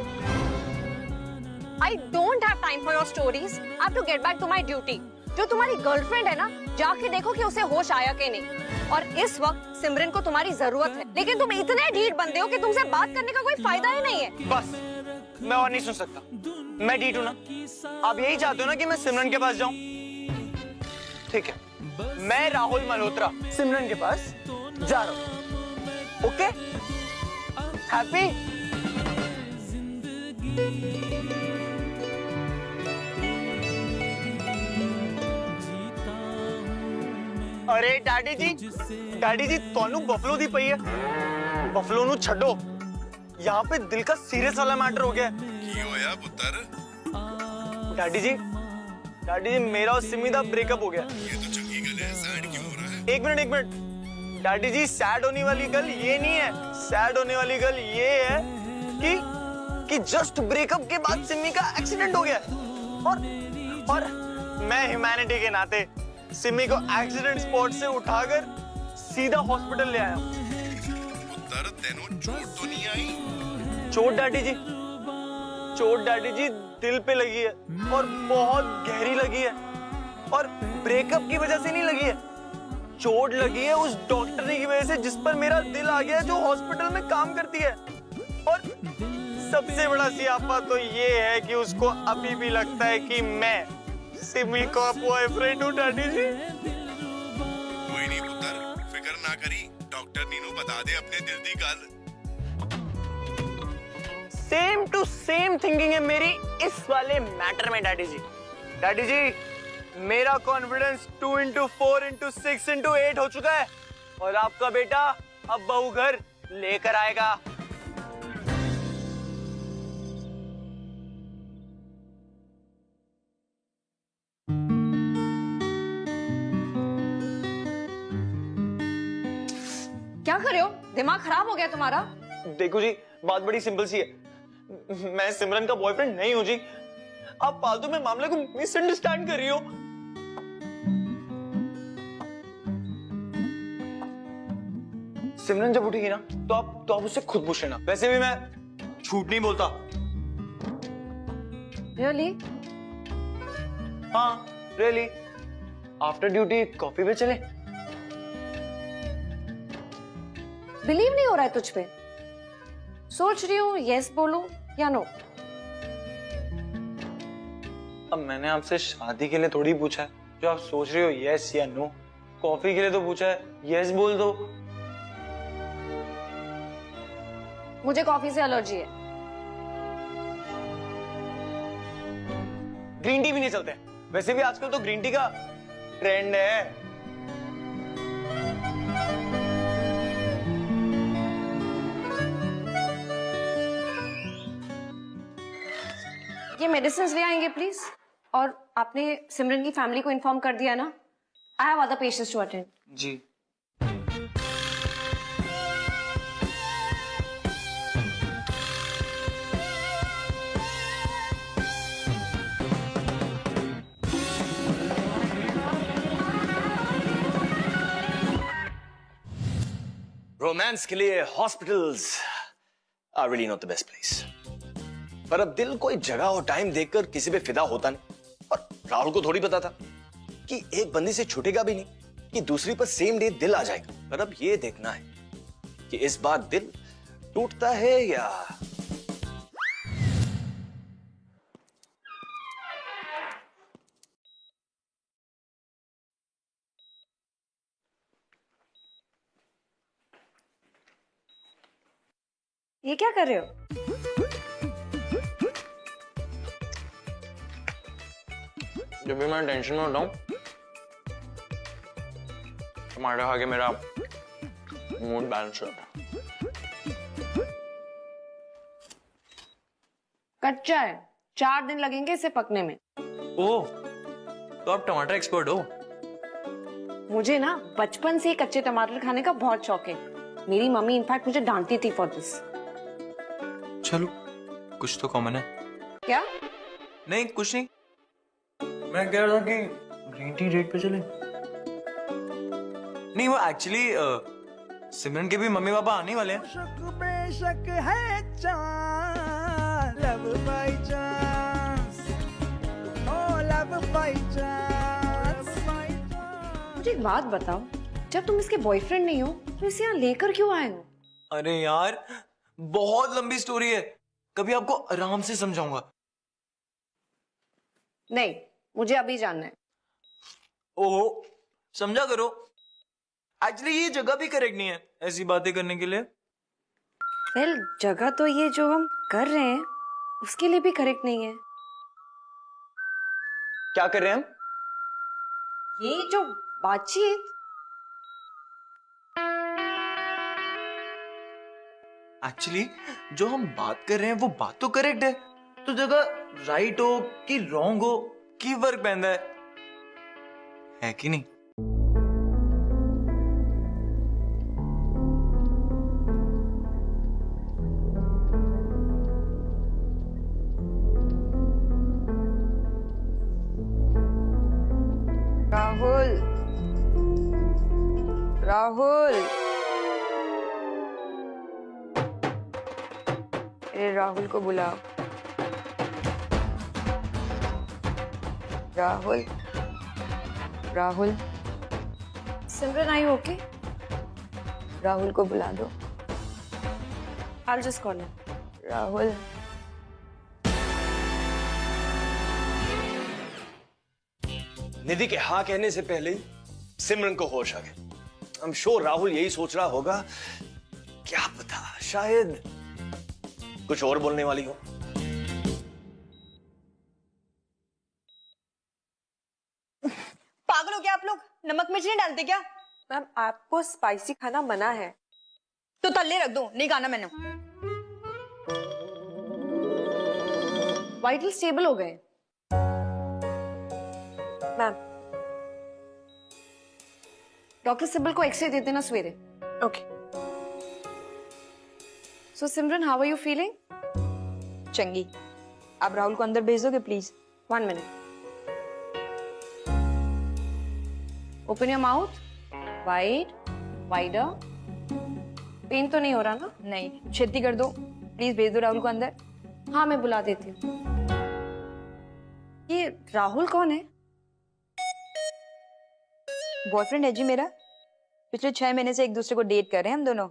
[SPEAKER 7] I don't have time for your stories. I have to get back to my duty. जो तुम्हारी गर्लफ्रेंड है ना, जाके देखो कि उसे होश आया कि नहीं। और इस वक्त सिमरन को तुम्हारी जरूरत है, लेकिन तुम इतने ढीठ बंदे हो कि तुमसे बात करने का कोई फायदा ही नहीं है।
[SPEAKER 1] बस मैं और नहीं सुन सकता, मैं ढीठ हूं ना? आप यही चाहते हो ना कि मैं सिमरन के पास जाऊं? ठीक है, मैं राहुल मल्होत्रा सिमरन के पास जा रहा हूं। Okay, happy? अरे डैडी जी ਤੁਹਾਨੂੰ बफलो दी पई है। बफलो नु छड्डो, यहाँ पे दिल का सीरियस वाला मैटर हो गया है।
[SPEAKER 11] की होया पुत्र?
[SPEAKER 1] डैडी जी मेरा और सिमी दा ब्रेकअप हो गया।
[SPEAKER 11] ये तो चंगी गल है, सैड क्यों हो रहा है?
[SPEAKER 1] एक मिनट डैडी जी, सैड होने वाली गल ये नहीं है। सैड होने वाली गल ये है कि जस्ट ब्रेकअप के बाद सिमी का एक्सीडेंट हो गया और मैं ह्यूमैनिटी के नाते सिमी को एक्सीडेंट स्पॉट से उठाकर सीधा हॉस्पिटल ले आया।
[SPEAKER 11] पुत्र तेनों चोट तो नहीं आई?
[SPEAKER 1] चोट डैडी जी दिल पे लगी है और बहुत गहरी लगी है, और ब्रेकअप की वजह से नहीं लगी है। चोट लगी है उस डॉक्टर की वजह से जिस पर मेरा दिल आ गया, जो हॉस्पिटल में काम करती है। और सबसे बड़ा सियापा तो ये है कि उसको अभी भी लगता है कि मैं सिमी का बॉयफ्रेंड हूँ। डैडी जी
[SPEAKER 11] कोई नहीं पुत्र, फिक्र ना करी, डॉक्टर नीनू बता दे अपने दिल दी गल।
[SPEAKER 1] सेम टू सेम थिंकिंग है मेरी इस वाले मैटर में। डैडी जी मेरा कॉन्फिडेंस 2 into 4 into 6 into 8 हो चुका है, और आपका बेटा अब बहू घर लेकर आएगा।
[SPEAKER 7] क्या कर रहे हो? दिमाग खराब हो गया तुम्हारा?
[SPEAKER 1] देखो जी, बात बड़ी सिंपल सी है, मैं सिमरन का बॉयफ्रेंड नहीं हूं जी। आप फालतू में मामले को मिसअंडरस्टैंड कर रही हो। सिमरन जब उठेगी ना तो आप उससे खुद पूछ लेना। वैसे भी मैं झूठ नहीं बोलता।
[SPEAKER 7] Really?
[SPEAKER 1] हाँ रियली। आफ्टर ड्यूटी कॉफी पे चले?
[SPEAKER 7] बिलीव नहीं हो रहा है तुझ पे। सोच रही हूँ यस बोलूं या नो।
[SPEAKER 1] अब मैंने आपसे शादी के लिए थोड़ी पूछा है, जो आप सोच रहे हो यस या नो। कॉफी के लिए तो पूछा है, यस बोल दो।
[SPEAKER 7] मुझे कॉफी से एलर्जी है।
[SPEAKER 1] ग्रीन टी भी नहीं चलते। वैसे भी आजकल तो ग्रीन टी का ट्रेंड है।
[SPEAKER 7] ये मेडिसिन ले आएंगे प्लीज। और आपने सिमरन की फैमिली को इन्फॉर्म कर दिया ना? I have other patients to attend.
[SPEAKER 1] जी
[SPEAKER 3] रोमांस के लिए hospitals are really not the best place. पर अब दिल कोई जगह और टाइम देखकर किसी पे फिदा होता नहीं। और राहुल को थोड़ी पता था कि एक बंदी से छूटेगा भी नहीं कि दूसरी पर सेम डे दिल आ जाएगा। पर अब ये देखना है कि इस बार दिल टूटता है या
[SPEAKER 7] ये क्या कर रहे हो?
[SPEAKER 1] जब भी मैं टेंशन में होता हूँ टमाटर खा के मेरा मूड बैलेंस होता है।
[SPEAKER 5] कच्चा है, 4 दिन लगेंगे इसे पकने में।
[SPEAKER 1] ओह, तो आप टमाटर एक्सपर्ट हो?
[SPEAKER 5] मुझे ना बचपन से ही कच्चे टमाटर खाने का बहुत शौक है। मेरी मम्मी इनफैक्ट मुझे डांटती थी फॉर दिस।
[SPEAKER 1] चलो, कुछ तो कॉमन है।
[SPEAKER 5] क्या?
[SPEAKER 1] नहीं, कुछ नहीं। मैं कह रहा था कि ग्रीन टी डेट पे चले। नहीं, वो एक्चुअली सिमरन के भी मम्मी पापा आने वाले हैं।
[SPEAKER 12] बेशक है chance, love by chance, oh love by chance.
[SPEAKER 5] मुझे एक बात बताओ, जब तुम इसके बॉयफ्रेंड नहीं हो तो इसे यहाँ लेकर क्यों आए हो?
[SPEAKER 1] अरे यार, बहुत लंबी स्टोरी है, कभी आपको आराम से समझाऊंगा।
[SPEAKER 5] नहीं, मुझे अभी जानना है।
[SPEAKER 1] ओहो, समझा करो। एक्चुअली ये जगह भी करेक्ट नहीं है ऐसी बातें करने के लिए।
[SPEAKER 5] वेल, जगह तो ये जो हम कर रहे हैं उसके लिए भी करेक्ट नहीं है।
[SPEAKER 1] क्या कर रहे हैं हम?
[SPEAKER 5] ये जो बातचीत।
[SPEAKER 1] एक्चुअली जो हम बात कर रहे हैं वो बात तो करेक्ट है, तो जगह राइट हो कि रॉन्ग हो की फर्क पैंदा है कि नहीं?
[SPEAKER 2] राहुल, राहुल, अरे राहुल को बुलाओ। राहुल, राहुल,
[SPEAKER 5] सिमरन, आई ओके?
[SPEAKER 2] राहुल को बुला दो।
[SPEAKER 5] I'll just call him.
[SPEAKER 2] Rahul,
[SPEAKER 3] निधि के हाँ कहने से पहले ही सिमरन को होश आ गया। आई एम श्योर राहुल यही सोच रहा होगा, क्या पता शायद कुछ और बोलने वाली हो।
[SPEAKER 2] पागल हो क्या आप लोग? नमक मिर्च नहीं डालते क्या?
[SPEAKER 5] मैम, आपको स्पाइसी खाना मना है।
[SPEAKER 2] तो तल्ले रख दो, नहीं खाना मैंने।
[SPEAKER 5] वाइटल स्टेबल हो गए। मैम, डॉक्टर सिबल को एक्सरे दे देना सवेरे। Okay. So Simran, how are you feeling?
[SPEAKER 2] चंगी, आप राहुल को अंदर भेज दोगे please?
[SPEAKER 5] 1 minute. Open your mouth. Wide, wider. Pain तो नहीं हो रहा ना?
[SPEAKER 2] नहीं, छेती कर दो प्लीज, भेज दो राहुल को अंदर।
[SPEAKER 5] हाँ, मैं बुला देती हूँ। ये राहुल कौन है?
[SPEAKER 2] बॉयफ्रेंड है जी मेरा। पिछले 6 महीने से एक दूसरे को डेट कर रहे हैं हम दोनों।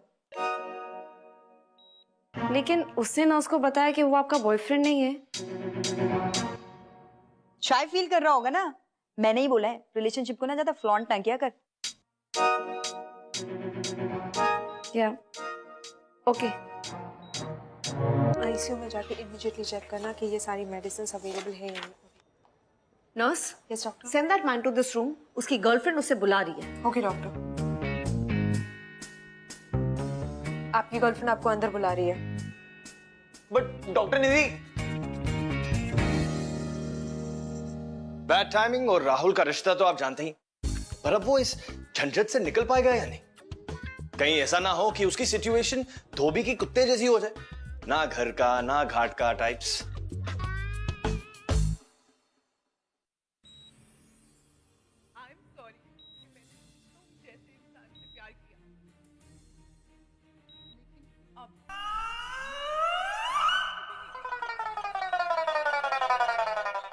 [SPEAKER 5] लेकिन उसने ना उसको बताया कि वो आपका बॉयफ्रेंड नहीं है।
[SPEAKER 2] शायद फील कर रहा होगा ना, मैंने ही बोला है रिलेशनशिप को ना ज्यादा फ्लॉन्ट ना किया कर।
[SPEAKER 5] या ओके।
[SPEAKER 6] आईसीयू में जाके इमीडिएटली चेक करना कि ये सारी मेडिसिन अवेलेबल है या नहीं।
[SPEAKER 5] Nurse,
[SPEAKER 6] yes doctor.
[SPEAKER 5] Send that man to this room. उसकी गर्लफ्रेंड उसे बुला रही है।
[SPEAKER 6] Okay doctor. आपकी गर्लफ्रेंड आपको अंदर बुला रही है।
[SPEAKER 3] But doctor Nidhi, bad timing और राहुल का रिश्ता तो आप जानते ही, पर अब वो इस झंझट से निकल पाएगा या नहीं? कहीं ऐसा ना हो कि उसकी सिचुएशन धोबी की कुत्ते जैसी हो जाए, ना घर का ना घाट का टाइप्स।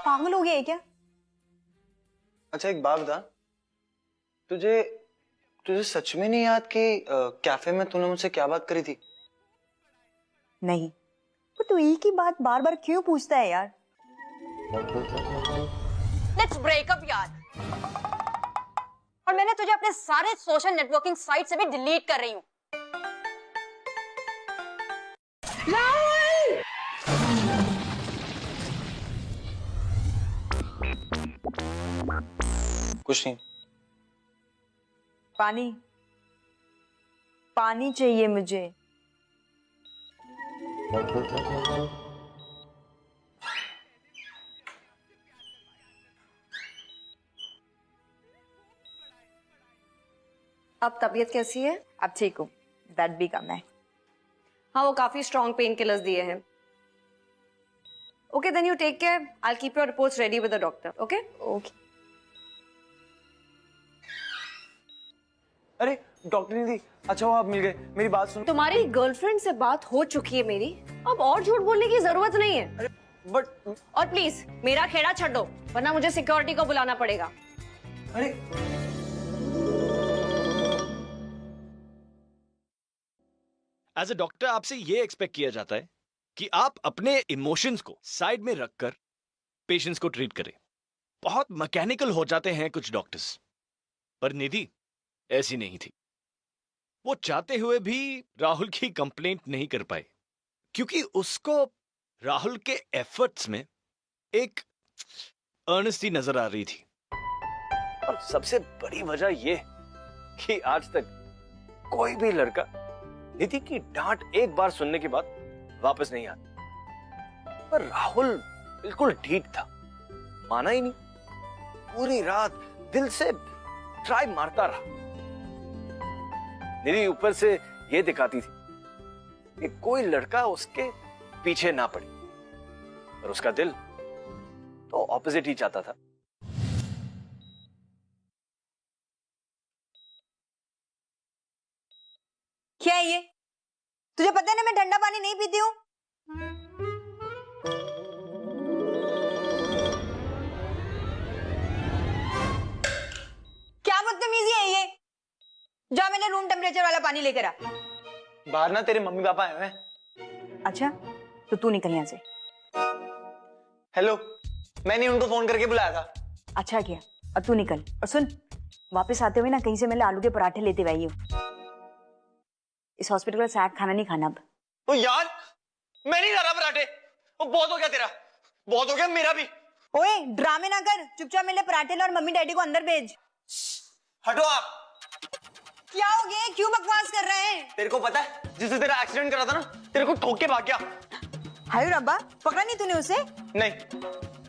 [SPEAKER 2] पागल हो गया है क्या?
[SPEAKER 1] अच्छा एक बात बता, तुझे तुझे सच में नहीं याद कि कैफे में तूने मुझसे क्या बात करी थी?
[SPEAKER 2] नहीं, पर तू एक ही बात बार बार क्यों पूछता है यार?
[SPEAKER 7] लेट्स ब्रेक अप यार। और मैंने तुझे अपने सारे सोशल नेटवर्किंग साइट से भी डिलीट कर रही हूँ।
[SPEAKER 1] कुछ नहीं।
[SPEAKER 2] पानी, पानी चाहिए मुझे।
[SPEAKER 7] अब तबीयत कैसी है?
[SPEAKER 2] अब ठीक हूँ, दैट भी कम है।
[SPEAKER 7] हाँ, वो काफी स्ट्रॉन्ग पेन किलर्स दिए हैं। Okay then you take care. I will keep your reports ready with the doctor. Okay
[SPEAKER 2] okay.
[SPEAKER 1] अरे डॉक्टर निधि, अच्छा वो आप मिल गए। मेरी बात सुन।
[SPEAKER 7] तुम्हारी गर्लफ्रेंड से बात हो चुकी है मेरी, अब और झूठ बोलने की जरूरत नहीं है।
[SPEAKER 1] अरे बट
[SPEAKER 7] और प्लीज मेरा खेड़ा छੱड दो, वरना मुझे सिक्योरिटी को बुलाना पड़ेगा।
[SPEAKER 1] अरे
[SPEAKER 3] एज अ डॉक्टर आपसे ये एक्सपेक्ट किया जाता है कि आप अपने इमोशंस को साइड में रखकर पेशेंट्स को ट्रीट करें। बहुत मैकेनिकल हो जाते हैं कुछ डॉक्टर्स, पर निधि ऐसी नहीं थी। वो चाहते हुए भी राहुल की कंप्लेंट नहीं कर पाए, क्योंकि उसको राहुल के एफर्ट्स में एक अर्नेस्टी नजर आ रही थी। और सबसे बड़ी वजह यह कि आज तक कोई भी लड़का निधि की डांट एक बार सुनने के बाद वापस नहीं आता, पर राहुल बिल्कुल ठीक था, माना ही नहीं। पूरी रात दिल से ट्राई मारता रहा। निधि ऊपर से ये दिखाती थी कि कोई लड़का उसके पीछे ना पड़े, पर उसका दिल तो ऑपोजिट ही चाहता था।
[SPEAKER 2] क्या है ये? तुझे पता है ना मैं ठंडा पानी नहीं पीती हूँ। क्या बदतमीजी है ये? जा मैंने रूम टेम्परेचर वाला पानी लेकर आ।
[SPEAKER 1] बाहर ना तेरे मम्मी पापा आए हुए हैं।
[SPEAKER 2] अच्छा तो तू निकल यहाँ से।
[SPEAKER 1] हेलो, मैंने उनको फोन करके बुलाया था।
[SPEAKER 2] अच्छा किया, अब तू निकल। और सुन, वापस आते हुए ना कहीं से मैं आलू के पराठे लेते हुए आई हूँ। इस हॉस्पिटल का सैड खाना नहीं खाना अब।
[SPEAKER 1] ओ यार, मैं नहीं खा रहा पराठे। वो बहुत हो गया तेरा, बहुत हो गया मेरा भी।
[SPEAKER 2] ओए ड्रामे ना कर, चुपचाप मेरे पराठे ला और मम्मी डैडी को अंदर भेज।
[SPEAKER 1] हटो आप।
[SPEAKER 2] क्या हो गया? क्यों बकवास कर रहे हैं?
[SPEAKER 1] तेरे को पता है जिससे तेरा एक्सीडेंट करा था ना, तेरे को ठोक के भाग गया।
[SPEAKER 2] हाय रब्बा, पकड़ा नहीं तूने उसे?
[SPEAKER 1] नहीं,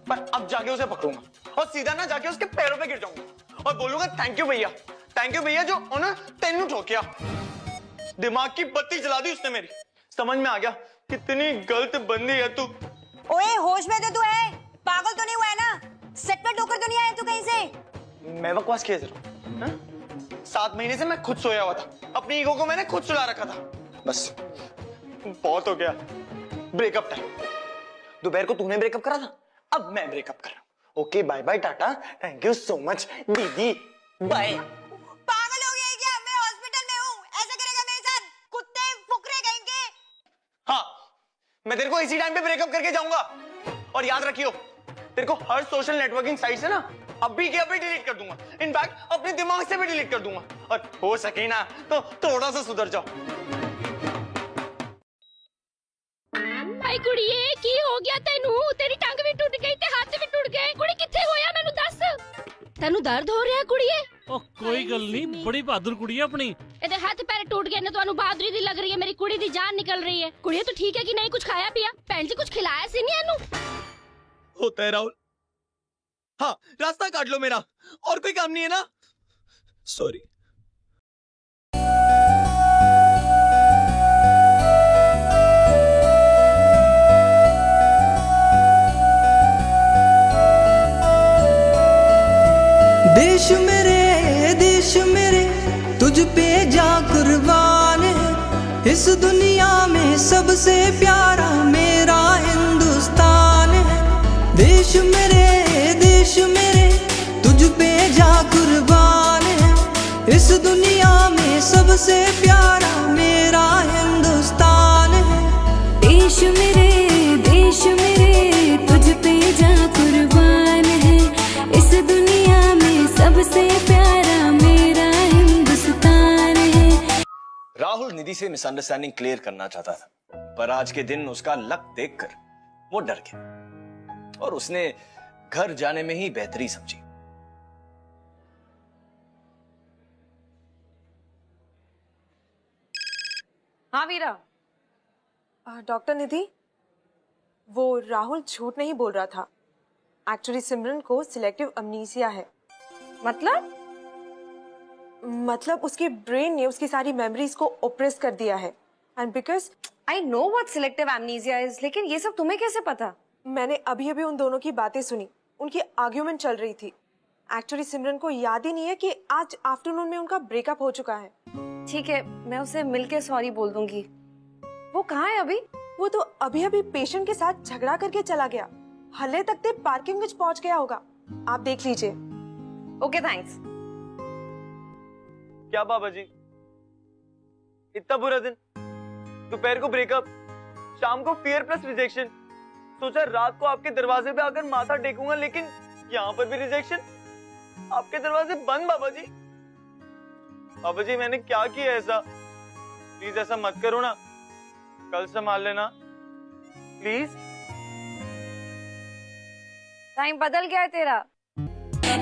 [SPEAKER 1] पर अब जाके उसे पकड़ूंगा और सीधा ना जाके उसके पैरों पे गिर जाऊंगा और बोलूंगा थैंक यू भैया जो उन्होंने तेनू ठोकिया। दिमाग की बत्ती जला दी उसने मेरी। समझ में आ गया कितनी गलत बंदी है तू।
[SPEAKER 2] ओए होश में तो तू है, पागल तो नहीं हुआ है ना? सेट पे ठोकर तो नहीं आया तू कहीं से?
[SPEAKER 1] मैं बकवास किया जरूर। 7 महीने से मैं खुद सोया हुआ था, अपनी ईगो को मैंने खुद सुला रखा था। बस बहुत हो गया। Breakup time. दोपहर को तूने ब्रेकअप करा था, अब मैं ब्रेकअप कर रहा हूँ। Okay bye bye tata, thank you so much दीदी, बाय।
[SPEAKER 2] पागल हो गया है क्या? मैं हॉस्पिटल में हूँ, ऐसा करेगा मेरे साथ? कुत्ते फुकरे कहेंगे।
[SPEAKER 1] हाँ, मैं तेरे को इसी टाइम पे ब्रेकअप करके जाऊंगा। और याद रखियो, तेरे को हर सोशल नेटवर्किंग साइट से ना अभी के अभी डिलीट कर दूंगा। इनफैक्ट अपने दिमाग से भी डिलीट कर दूंगा। और हो सके ना तो थोड़ा सा सुधर जाओ।
[SPEAKER 8] भाई कुड़िए की हो गया तेनू? तेरी टंग भी टूट गई ते हाथ भी टूट गए। कुड़ी किथे होया मैनू दस। तेनू दर्द हो रहा कुड़िए?
[SPEAKER 4] ओ कोई गल नहीं, बड़ी बहादुर कुड़ी है अपनी।
[SPEAKER 8] ਇਹਦੇ ਹੱਥ ਪੈਰ ਟੁੱਟ ਗਏ ਨੇ। ਤੁਹਾਨੂੰ ਬਹਾਦਰੀ ਦੀ ਲੱਗ ਰਹੀ ਹੈ? ਮੇਰੀ ਕੁੜੀ ਦੀ ਜਾਨ ਨਿਕਲ ਰਹੀ ਹੈ। ਕੁੜੀਏ ਤੂੰ ਠੀਕ ਹੈ ਕਿ ਨਹੀਂ? ਕੁਝ ਖਾਇਆ ਪਿਆ? ਭੈਣ ਜੀ ਕੁਝ ਖਿਲਾਇਆ ਸੀ ਨਹੀਂ ਇਹਨੂੰ?
[SPEAKER 3] होता है राहुल। हाँ, रास्ता काट लो मेरा, और कोई काम नहीं है ना। सॉरी।
[SPEAKER 12] देश मेरे तुझ पे जा कुर्बान है। इस दुनिया में सबसे प्यारा मेरा हिंदुस्तान है। देश मेरे इस दुनिया में सबसे प्यारा मेरा हिंदुस्तान है।
[SPEAKER 13] देश मेरे तुझ पे जा कुर्बान है। इस दुनिया में सबसे प्यारा मेरा हिंदुस्तान है।
[SPEAKER 3] राहुल निधि से मिसअंडरस्टैंडिंग क्लियर करना चाहता था, पर आज के दिन उसका लक देखकर वो डर गया और उसने घर जाने में ही बेहतरी समझी।
[SPEAKER 5] हाँ वीरा। डॉक्टर निधि, वो राहुल झूठ नहीं बोल रहा था। एक्चुअली सिमरन को सिलेक्टिव अमनीसिया है। मतलब उसके ब्रेन ने उसकी सारी मेमोरीज को ओप्रेस कर दिया है। And because
[SPEAKER 7] I know what selective amnesia is, लेकिन ये सब तुम्हें कैसे पता?
[SPEAKER 5] मैंने अभी अभी उन दोनों की बातें सुनी, उनकी आर्ग्यूमेंट चल रही थी। एक्चुअली सिमरन को याद ही नहीं है कि आज आफ्टरनून में उनका ब्रेकअप हो चुका है।
[SPEAKER 7] ठीक है, मैं उसे मिलके सॉरी बोल दूंगी। वो कहाँ है अभी?
[SPEAKER 5] वो तो अभी अभी पेशेंट के साथ झगड़ा करके चला गया। हल्ले तक ते पार्किंग में पहुंच गया होगा, आप देख लीजिए।
[SPEAKER 7] Okay thanks.
[SPEAKER 1] क्या बाबा जी, इतना बुरा दिन, दोपहर को ब्रेकअप, शाम को फियर प्लस रिजेक्शन। सोचा रात को आपके दरवाजे पे आकर माथा टेकूंगा, लेकिन यहाँ पर भी रिजेक्शन। आपके दरवाजे बंद बाबा जी। बाबा जी मैंने क्या किया ऐसा? प्लीज ऐसा मत करो ना, कल संभाल लेना प्लीज।
[SPEAKER 7] टाइम बदल गया है तेरा।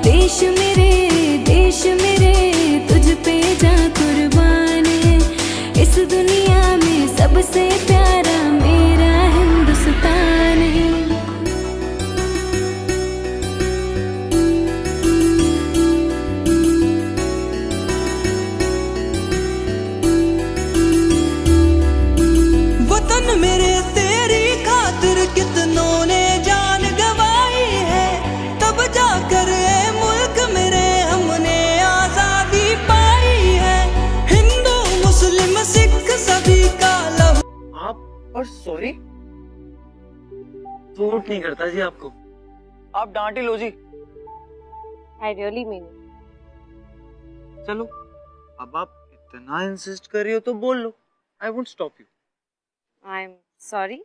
[SPEAKER 13] देश मेरे तुझ पे जा कुर्बान है। इस दुनिया में सबसे प्यारा मेरा हिंदुस्तान है।
[SPEAKER 12] वतन मेरे तेरी खातिर कितनों ने जान गवाई है, तब जाकर ए मुल्क मेरे हमने आजादी पाई है। हिंदू मुस्लिम सिख सभी का लहू।
[SPEAKER 1] आप और सॉरी सूट नहीं करता जी आपको, आप डांट ही लो जी।
[SPEAKER 7] I really mean.
[SPEAKER 1] चलो अब आप इतना इंसिस्ट कर रही हो तो बोल लो, I won't stop you.
[SPEAKER 7] I am sorry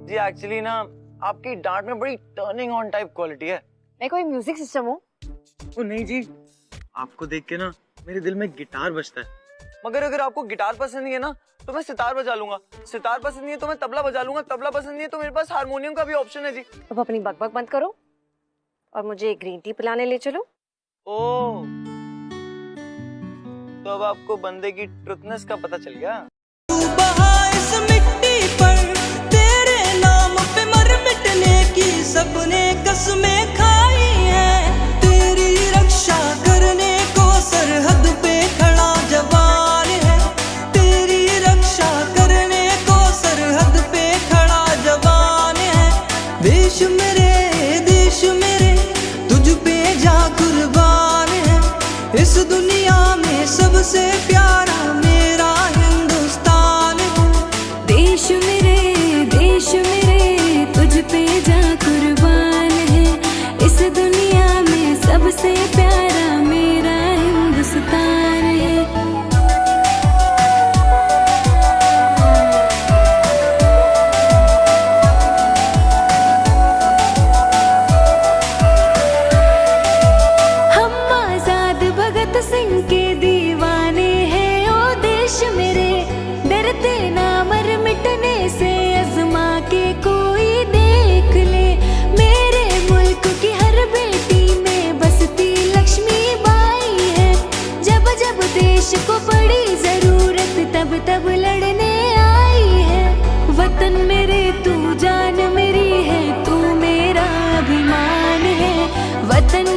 [SPEAKER 1] जी। एक्चुअली ना आपकी डांट में बड़ी टर्निंग ऑन टाइप क्वालिटी है।
[SPEAKER 7] मैं कोई म्यूजिक सिस्टम हूँ?
[SPEAKER 1] वो नहीं जी, आपको देख के ना मेरे दिल में गिटार बजता है। मगर अगर आपको गिटार पसंद नहीं है ना तो मैं सितार बजा लूंगा, सितार पसंद नहीं है तो मैं तबला बजा लूंगा, तबला पसंद नहीं है तो मेरे पास हारमोनियम का भी ऑप्शन है जी।
[SPEAKER 7] अब अपनी बकबक बंद करो और मुझे ग्रीन टी पिलाने ले चलो।
[SPEAKER 1] ओह, तो अब आपको बंदे की ट्रुथनेस का पता चल गया।
[SPEAKER 12] इस मिट्टी पर तेरे नाम पे मर मिटने की सबने कसमें खाई है। तेरी रक्षा करने को सरहद पे खड़ा जवान है। तेरी रक्षा करने को सरहद पे खड़ा जवान है। देश मेरे तुझ पे जा कुर्बान है। इस दुनिया में सबसे प्यारा मेरा हिंदुस्तान है।
[SPEAKER 13] देश मेरे तुझ पे जा कुर्बान है। इस दुनिया में सबसे प्यारा मेरा हिंदुस्तान है। हम आजाद भगत सिंह के दीवाने हैं। ओ देश मेरे, डरते ना मर मिटने से, अजमा के कोई देख ले। मेरे मुल्क की हर बेटी में बसती लक्ष्मी बाई है। जब जब देश को पड़ी जरूरत तब तब लड़ने आई है। वतन मेरे तू जान मेरी है, तू मेरा अभिमान है। वतन